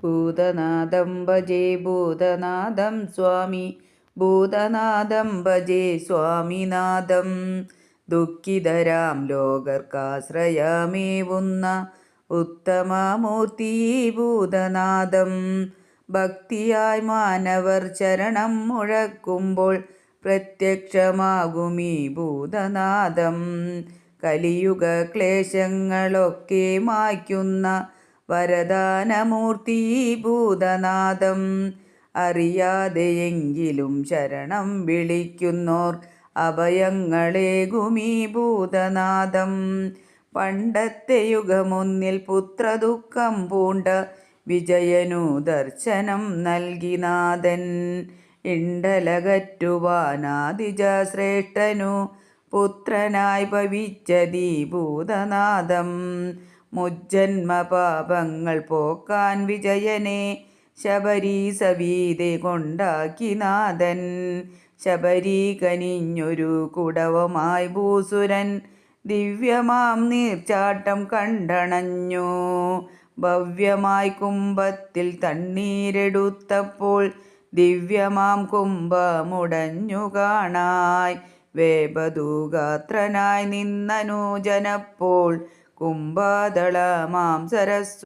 ഭൂതനാഥം ഭജേ ഭൂതനാഥം സ്വാമി ഭൂതനാഥം ഭജേ സ്വാമിനാഥം. ദുഃഖിതരാം ലോകർക്കാശ്രയമേവുന്ന ഉത്തമമൂർത്തി ഭൂതനാഥം. ഭക്തിയായി മാനവർ ചരണം മുഴക്കുമ്പോൾ പ്രത്യക്ഷമാകുമീ ഭൂതനാഥം. കലിയുഗ ക്ലേശങ്ങളൊക്കെ മായ്ക്കുന്ന വരദാനമൂർത്തി ഭൂതനാഥം. അറിയാതെയെങ്കിലും ശരണം വിളിക്കുന്നോർ അഭയങ്ങളേകുമീ ഭൂതനാഥം. പണ്ടത്തെ യുഗമൊന്നിൽ പുത്രദുഃഖം പൂണ്ട വിജയനു ദർശനം നൽകി നാഥൻ. ഇണ്ടലകറ്റുവാനാദിജ ശ്രേഷ്ഠനു പുത്രനായി ഭവിച്ചതീ ഭൂതനാഥം. മുജ്ജന്മ പാപങ്ങൾ പോക്കാൻ വിജയനെ ശബരീസവീതെ കൊണ്ടാക്കി നാഥൻ. ശബരി കനിഞ്ഞൊരു കുടവമായി ഭൂസുരൻ ദിവ്യമാം നീർച്ചാട്ടം കണ്ടണഞ്ഞു. ഭവ്യമായി കുംഭത്തിൽ തണ്ണീരെടുത്തപ്പോൾ ദിവ്യമാം കുംഭമുടഞ്ഞു കാണായി. വേപദൂഗാത്രനായി നിന്നനുജനപ്പോൾ കുംഭദളമാം സരസ്വ